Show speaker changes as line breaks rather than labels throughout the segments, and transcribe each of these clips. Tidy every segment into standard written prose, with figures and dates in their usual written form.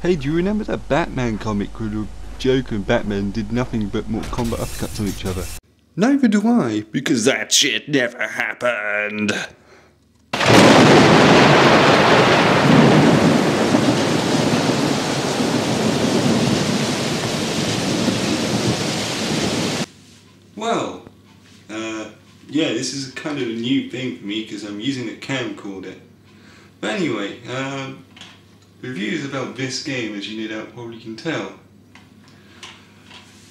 Hey, do you remember that Batman comic where the Joker and Batman did nothing but Mortal Kombat uppercuts on each other? Neither do I, because that shit never happened. Well, yeah, this is kind of a new thing for me because I'm using a camcorder. But anyway, reviews about this game, as you no doubt probably can tell.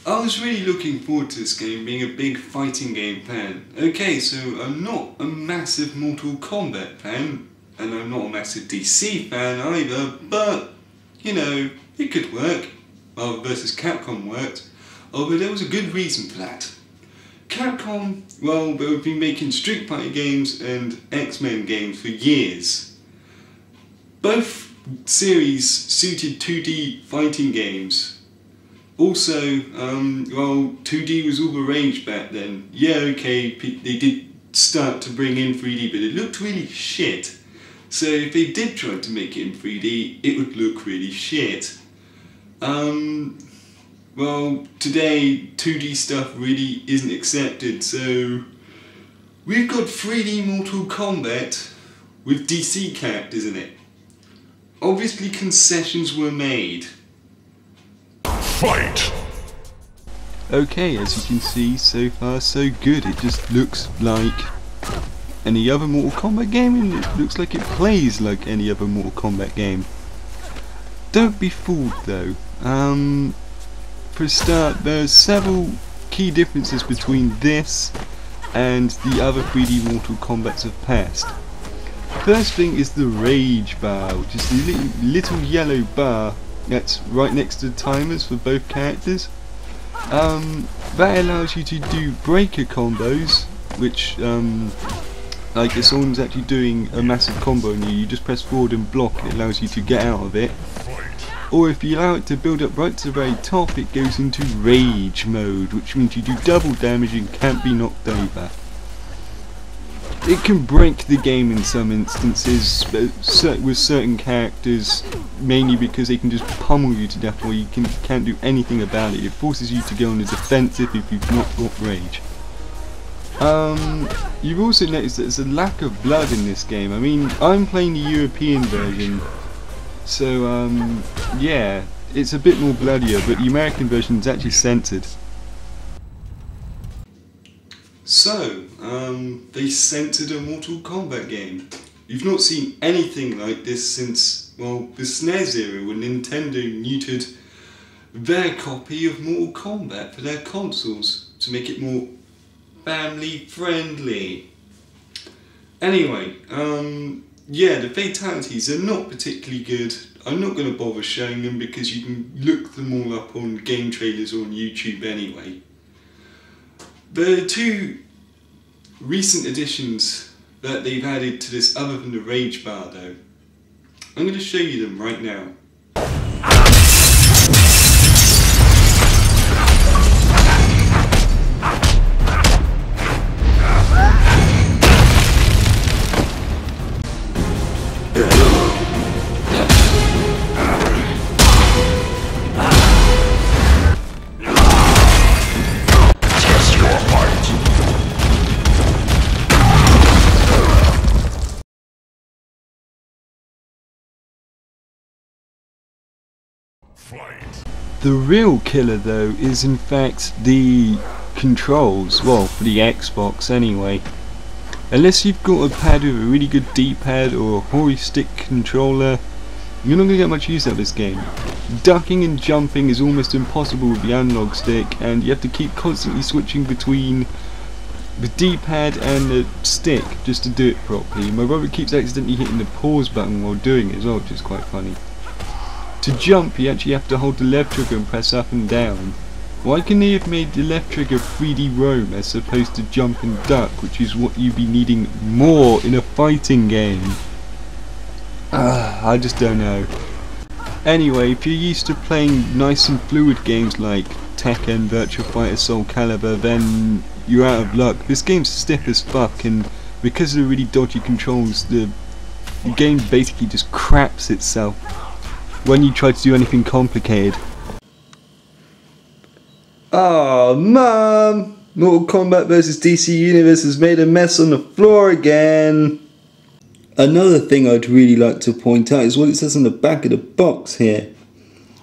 I was really looking forward to this game, being a big fighting game fan. Okay, so I'm not a massive Mortal Kombat fan, and I'm not a massive DC fan either, but, you know, it could work. Marvel vs. Capcom worked, although there was a good reason for that. Capcom, well, they've been making Street Fighter games and X-Men games for years. Both series suited 2D fighting games. Also, well, 2D was all the rage back then. Yeah, okay, they did start to bring in 3D, but it looked really shit. So if they did try to make it in 3D, it would look really shit. Well, today 2D stuff really isn't accepted, so we've got 3D Mortal Kombat with DC characters in it. Obviously concessions were made. Fight! Okay, as you can see, so far so good. It just looks like any other Mortal Kombat game, and it looks like it plays like any other Mortal Kombat game. Don't be fooled though. For a start, there's several key differences between this and the other 3D Mortal Kombats of past. First thing is the rage bar, which is the little yellow bar that's right next to the timers for both characters. That allows you to do breaker combos, which like if someone's actually doing a massive combo on you, you just press forward and block, it allows you to get out of it. Or if you allow it to build up right to the very top, it goes into rage mode, which means you do double damage and can't be knocked over. It can break the game in some instances with certain characters, mainly because they can just pummel you to death or you can't do anything about it. It forces you to go on the defensive if you've not got rage. You've also noticed that there's a lack of blood in this game. I mean, I'm playing the European version, so yeah, it's a bit more bloodier, but the American version is actually censored. So, they censored a Mortal Kombat game. You've not seen anything like this since, well, the SNES era, when Nintendo neutered their copy of Mortal Kombat for their consoles to make it more family friendly. Anyway, yeah, the fatalities are not particularly good. I'm not going to bother showing them because you can look them all up on game trailers or on YouTube anyway. There are two recent additions that they've added to this other than the rage bar though. I'm going to show you them right now. The real killer though is in fact the controls, well for the Xbox anyway. Unless you've got a pad with a really good D-pad or a horizontal controller, you're not going to get much use out of this game. Ducking and jumping is almost impossible with the analog stick, and you have to keep constantly switching between the D-pad and the stick just to do it properly. My brother keeps accidentally hitting the pause button while doing it as well, which is quite funny. To jump, you actually have to hold the left trigger and press up and down. Why can they have made the left trigger 3D roam as opposed to jump and duck, which is what you'd be needing more in a fighting game? I just don't know. Anyway, if you're used to playing nice and fluid games like Tekken, Virtua Fighter, Soul Calibur, then you're out of luck. This game's stiff as fuck, and because of the really dodgy controls, the game basically just craps itself. when you try to do anything complicated. Oh, Mum! Mortal Kombat vs DC Universe has made a mess on the floor again. Another thing I'd really like to point out is what it says on the back of the box here.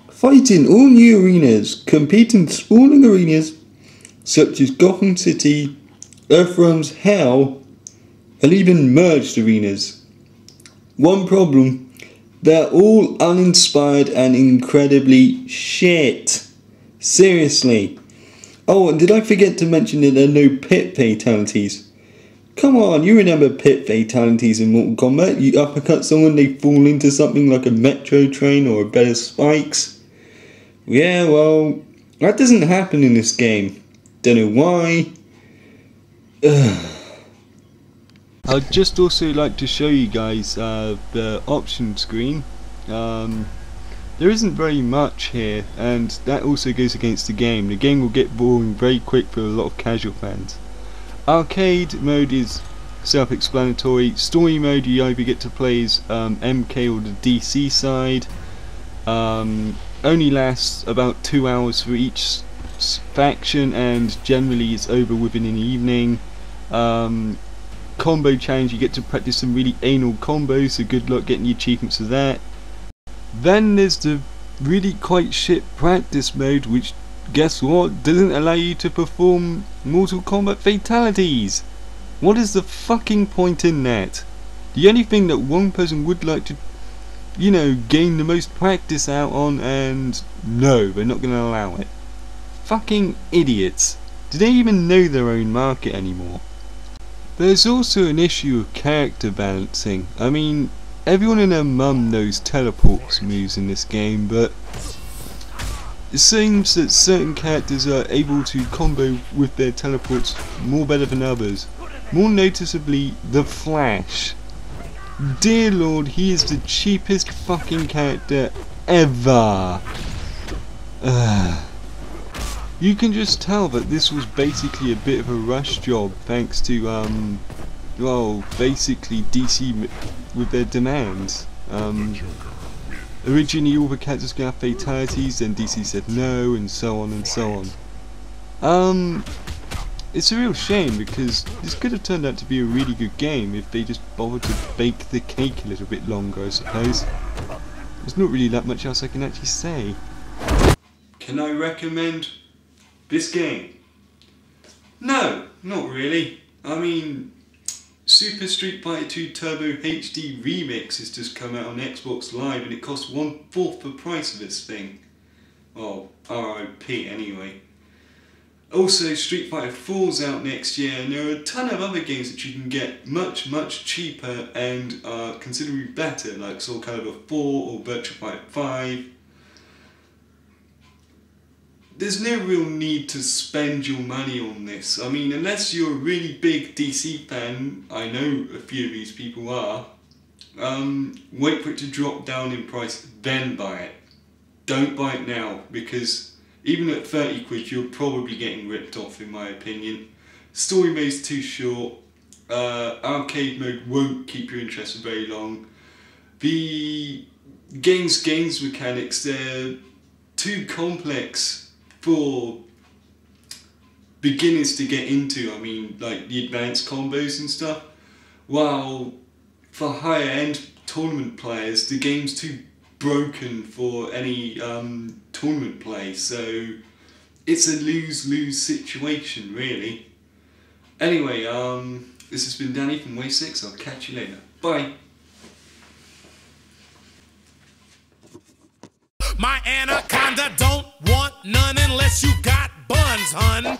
Fight in all new arenas, compete in sprawling arenas such as Gotham City, Earthrealm's Hell, and even merged arenas. One problem, they're all uninspired and incredibly shit. Seriously. Oh, and did I forget to mention that there are no pit fatalities? Come on, you remember pit fatalities in Mortal Kombat? You uppercut someone, they fall into something like a metro train or a bed of spikes. Yeah, well, that doesn't happen in this game. Don't know why. I'd just also like to show you guys the option screen. There isn't very much here, and that also goes against the game. The game will get boring very quick for a lot of casual fans. Arcade mode is self-explanatory. Story mode, you either get to play as MK or the DC side. Only lasts about 2 hours for each faction, and generally it's over within an evening. Combo challenge, you get to practice some really anal combos, so good luck getting the achievements for that. Then there's the really quite shit practice mode, which, guess what, doesn't allow you to perform Mortal Kombat fatalities. What is the fucking point in that? The only thing that one person would like to, you know, gain the most practice out on, and no, they're not going to allow it. Fucking idiots. Do they even know their own market anymore? There's also an issue of character balancing. I mean, everyone and their mum knows teleport moves in this game, but it seems that certain characters are able to combo with their teleports more better than others. More noticeably, the Flash. Dear Lord, he is the cheapest fucking character ever. You can just tell that this was basically a bit of a rush job, thanks to well, basically DC with their demands. Originally all the characters could have fatalities, then DC said no, and so on and so on. It's a real shame, because this could have turned out to be a really good game if they just bothered to bake the cake a little bit longer, I suppose. There's not really that much else I can actually say. Can I recommend this game? No, not really. I mean, Super Street Fighter 2 Turbo HD Remix has just come out on Xbox Live, and it costs 1/4 the price of this thing. Oh, RIP anyway. Also, Street Fighter 4's out next year, and there are a ton of other games that you can get much, much cheaper and considerably better, like Soul Calibur 4 or Virtua Fighter 5. There's no real need to spend your money on this. I mean, unless you're a really big DC fan, I know a few of these people are, wait for it to drop down in price, then buy it. Don't buy it now, because even at 30 quid you're probably getting ripped off, in my opinion. Story mode's too short, arcade mode won't keep your interest for very long. The games mechanics, they're too complex for beginners to get into. I mean, like the advanced combos and stuff, while for higher end tournament players the game's too broken for any tournament play, so it's a lose-lose situation really. Anyway, this has been Danny from Wave 6, I'll catch you later. Bye!
My anaconda don't want none unless you got buns, hun.